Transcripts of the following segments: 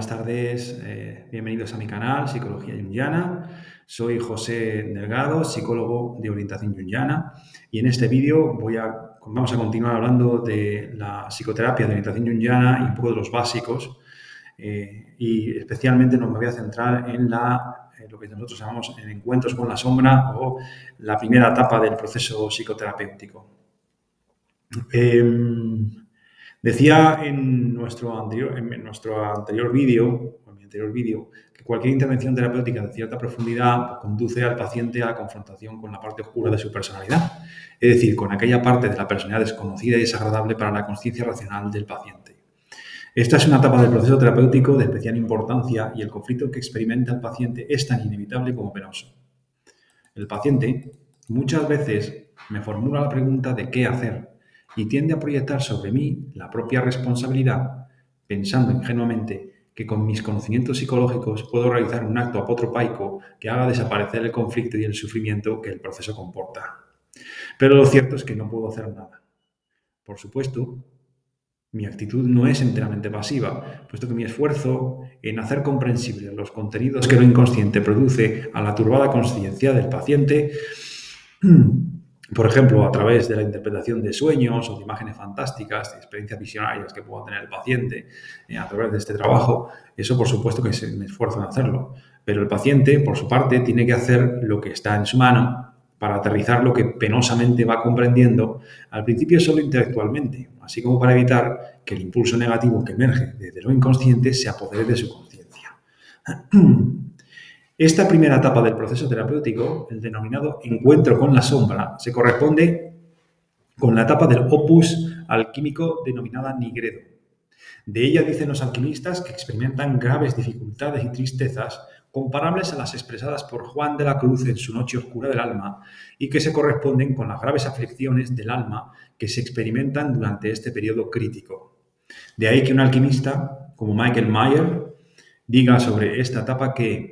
buenas tardes. Bienvenidos a mi canal Psicología Junguiana. Soy José Delgado, psicólogo de orientación junguiana, y en este vídeo vamos a continuar hablando de la psicoterapia de orientación junguiana y un poco de los básicos, y especialmente me voy a centrar en lo que nosotros llamamos en encuentros con la sombra o la primera etapa del proceso psicoterapéutico. Decía en mi anterior vídeo, que cualquier intervención terapéutica de cierta profundidad conduce al paciente a la confrontación con la parte oscura de su personalidad, es decir, con aquella parte de la personalidad desconocida y desagradable para la consciencia racional del paciente. Esta es una etapa del proceso terapéutico de especial importancia y el conflicto que experimenta el paciente es tan inevitable como penoso. El paciente muchas veces me formula la pregunta de qué hacer y tiende a proyectar sobre mí la propia responsabilidad, pensando ingenuamente que con mis conocimientos psicológicos puedo realizar un acto apotropaico que haga desaparecer el conflicto y el sufrimiento que el proceso comporta. Pero lo cierto es que no puedo hacer nada. Por supuesto, mi actitud no es enteramente pasiva, puesto que mi esfuerzo en hacer comprensibles los contenidos que lo inconsciente produce a la turbada conciencia del paciente, por ejemplo, a través de la interpretación de sueños o de imágenes fantásticas, de experiencias visionarias que pueda tener el paciente a través de este trabajo, eso por supuesto que me esfuerzo en hacerlo. Pero el paciente, por su parte, tiene que hacer lo que está en su mano para aterrizar lo que penosamente va comprendiendo, al principio solo intelectualmente, así como para evitar que el impulso negativo que emerge desde lo inconsciente se apodere de su conciencia. Esta primera etapa del proceso terapéutico, el denominado encuentro con la sombra, se corresponde con la etapa del opus alquímico denominada nigredo. De ella dicen los alquimistas que experimentan graves dificultades y tristezas comparables a las expresadas por Juan de la Cruz en su Noche Oscura del Alma y que se corresponden con las graves aflicciones del alma que se experimentan durante este periodo crítico. De ahí que un alquimista como Michael Mayer diga sobre esta etapa que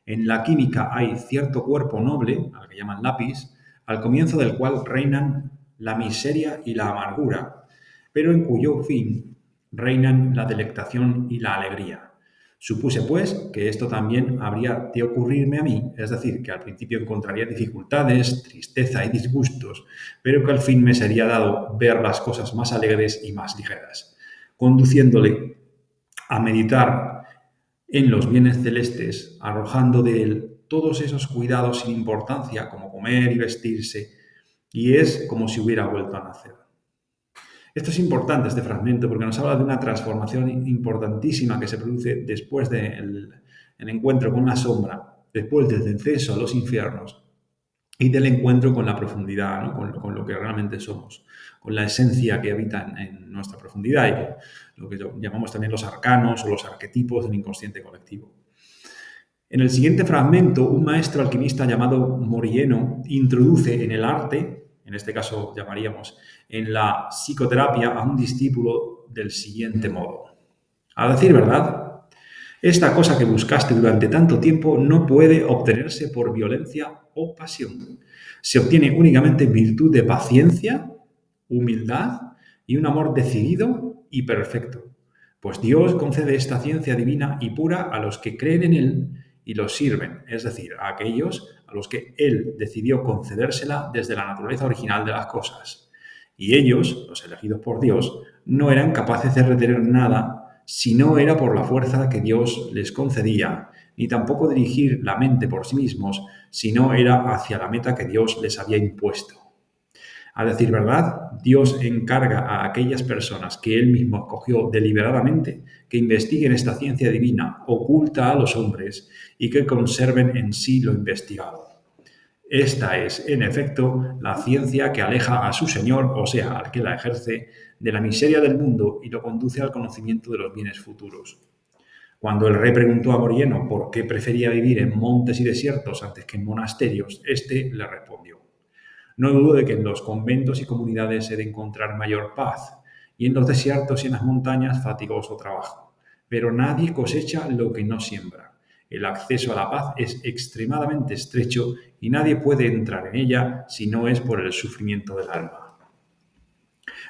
en la química hay cierto cuerpo noble, al que llaman lápiz, al comienzo del cual reinan la miseria y la amargura, pero en cuyo fin reinan la delectación y la alegría. Supuse, pues, que esto también habría de ocurrirme a mí, es decir, que al principio encontraría dificultades, tristeza y disgustos, pero que al fin me sería dado ver las cosas más alegres y más ligeras, conduciéndole a meditar en los bienes celestes, arrojando de él todos esos cuidados sin importancia como comer y vestirse, y es como si hubiera vuelto a nacer. Esto es importante, este fragmento, porque nos habla de una transformación importantísima que se produce después del encuentro con la sombra, después del descenso a los infiernos y del encuentro con la profundidad, ¿no? con lo que realmente somos, con la esencia que habita en nuestra profundidad y con lo que llamamos también los arcanos o los arquetipos del inconsciente colectivo. En el siguiente fragmento, un maestro alquimista llamado Morieno introduce en el arte, en este caso llamaríamos en la psicoterapia, a un discípulo del siguiente modo. A decir verdad, esta cosa que buscaste durante tanto tiempo no puede obtenerse por violencia o pasión. Se obtiene únicamente en virtud de paciencia, humildad y un amor decidido y perfecto. Pues Dios concede esta ciencia divina y pura a los que creen en Él y los sirven, es decir, a aquellos a los que Él decidió concedérsela desde la naturaleza original de las cosas. Y ellos, los elegidos por Dios, no eran capaces de retener nada si no era por la fuerza que Dios les concedía, ni tampoco dirigir la mente por sí mismos si no era hacia la meta que Dios les había impuesto. A decir verdad, Dios encarga a aquellas personas que Él mismo escogió deliberadamente que investiguen esta ciencia divina oculta a los hombres y que conserven en sí lo investigado. Esta es, en efecto, la ciencia que aleja a su Señor, o sea, al que la ejerce, de la miseria del mundo y lo conduce al conocimiento de los bienes futuros. Cuando el rey preguntó a Morieno por qué prefería vivir en montes y desiertos antes que en monasterios, éste le respondió: no dudo de que en los conventos y comunidades he de encontrar mayor paz, y en los desiertos y en las montañas fatigoso trabajo. Pero nadie cosecha lo que no siembra. El acceso a la paz es extremadamente estrecho y nadie puede entrar en ella si no es por el sufrimiento del alma.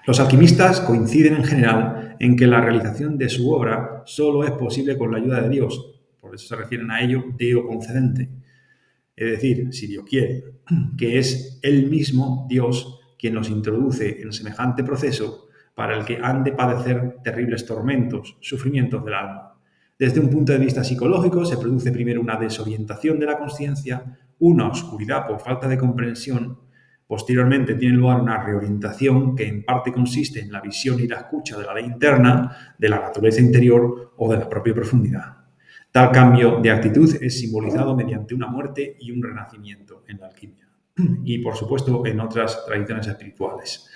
Los alquimistas coinciden en general en que la realización de su obra solo es posible con la ayuda de Dios. Por eso se refieren a ello Deo concedente. Es decir, si Dios quiere, que es Él mismo, Dios, quien los introduce en semejante proceso para el que han de padecer terribles tormentos, sufrimientos del alma. Desde un punto de vista psicológico, se produce primero una desorientación de la consciencia, una oscuridad por falta de comprensión. Posteriormente tiene lugar una reorientación que en parte consiste en la visión y la escucha de la ley interna, de la naturaleza interior o de la propia profundidad. Tal cambio de actitud es simbolizado mediante una muerte y un renacimiento en la alquimia y, por supuesto, en otras tradiciones espirituales.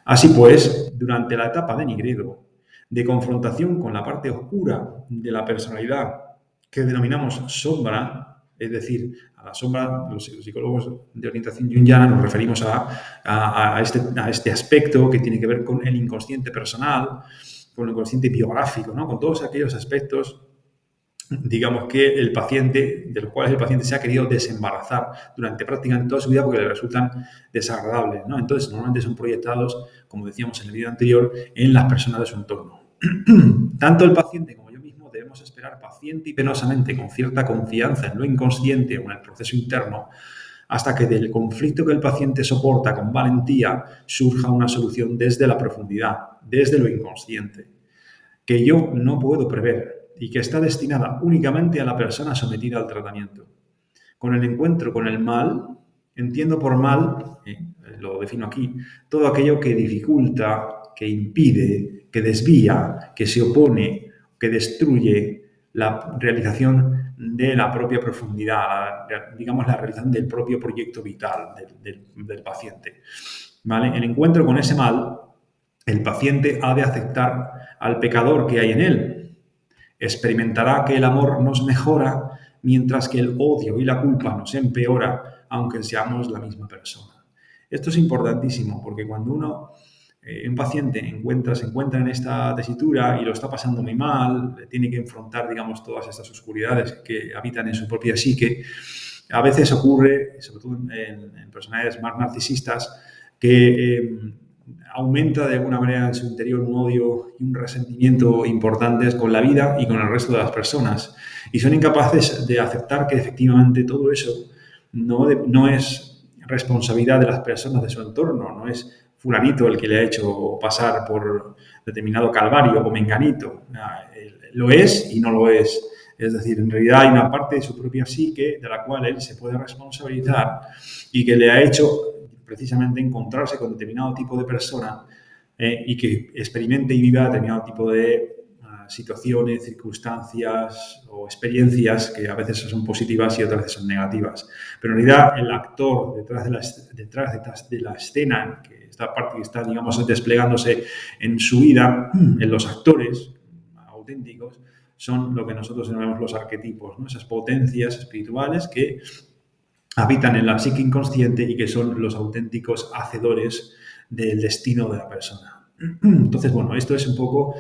Así pues, durante la etapa de Nigredo, de confrontación con la parte oscura de la personalidad que denominamos sombra, es decir, a la sombra, los psicólogos de orientación junguiana nos referimos a este aspecto que tiene que ver con el inconsciente personal, con el inconsciente biográfico, ¿no? Con todos aquellos aspectos, digamos, que el paciente, de los cuales el paciente se ha querido desembarazar durante prácticamente toda su vida porque le resultan desagradables, ¿no? Entonces, normalmente son proyectados, como decíamos en el vídeo anterior, en las personas de su entorno. Tanto el paciente como yo mismo debemos esperar paciente y penosamente, con cierta confianza en lo inconsciente o en el proceso interno, hasta que del conflicto que el paciente soporta con valentía surja una solución desde la profundidad, desde lo inconsciente, que yo no puedo prever y que está destinada únicamente a la persona sometida al tratamiento. Con el encuentro con el mal, entiendo por mal, lo defino aquí, todo aquello que dificulta, que impide, que desvía, que se opone, que destruye la realización de la propia profundidad, digamos, la realización del propio proyecto vital del paciente. ¿Vale? El encuentro con ese mal, el paciente ha de aceptar al pecador que hay en él. Experimentará que el amor nos mejora, mientras que el odio y la culpa nos empeora, aunque seamos la misma persona. Esto es importantísimo, porque cuando un paciente se encuentra en esta tesitura y lo está pasando muy mal, tiene que enfrentar, digamos, todas estas oscuridades que habitan en su propia psique, a veces ocurre, sobre todo en personalidades más narcisistas, que aumenta de alguna manera en su interior un odio y un resentimiento importantes con la vida y con el resto de las personas. Y son incapaces de aceptar que efectivamente todo eso no es responsabilidad de las personas de su entorno, no es fulanito el que le ha hecho pasar por determinado calvario o menganito. Lo es y no lo es. Es decir, en realidad hay una parte de su propia psique de la cual él se puede responsabilizar y que le ha hecho precisamente encontrarse con determinado tipo de persona y que experimente y viva determinado tipo de situaciones, circunstancias o experiencias que a veces son positivas y otras veces son negativas. Pero en realidad el actor detrás de la escena, que esta parte que está, digamos, desplegándose en su vida, en los actores auténticos, son lo que nosotros llamamos los arquetipos, ¿no? Esas potencias espirituales que habitan en la psique inconsciente y que son los auténticos hacedores del destino de la persona. Entonces, bueno, esto es un poco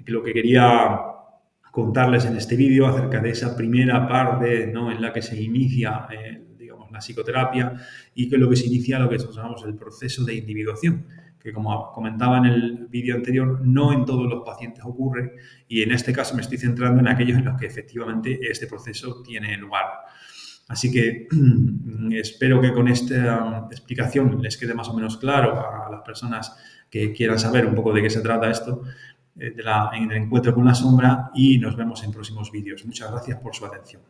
lo que quería contarles en este vídeo acerca de esa primera parte, ¿no?, en la que se inicia, digamos, la psicoterapia y que es lo que se inicia lo que nosotros llamamos el proceso de individuación, que como comentaba en el vídeo anterior, no en todos los pacientes ocurre y en este caso me estoy centrando en aquellos en los que efectivamente este proceso tiene lugar. Así que espero que con esta explicación les quede más o menos claro a las personas que quieran saber un poco de qué se trata esto, en el encuentro con la sombra, y nos vemos en próximos vídeos. Muchas gracias por su atención.